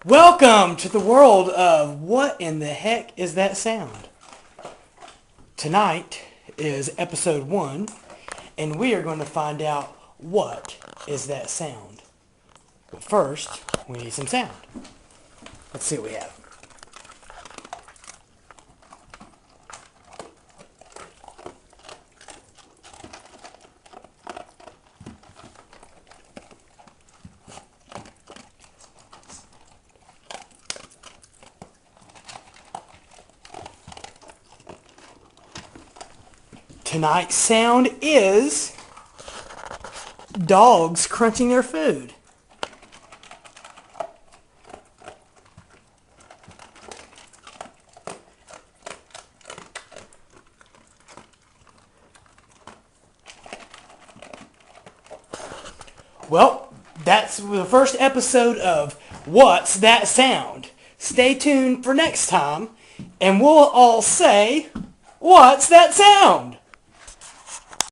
Welcome to the world of What in the Heck is That Sound? Tonight is episode 1, and we are going to find out what is that sound. But first, we need some sound. Let's see what we have. Tonight's sound is dogs crunching their food. Well, that's the first episode of What's That Sound? Stay tuned for next time, and we'll all say, What's that sound?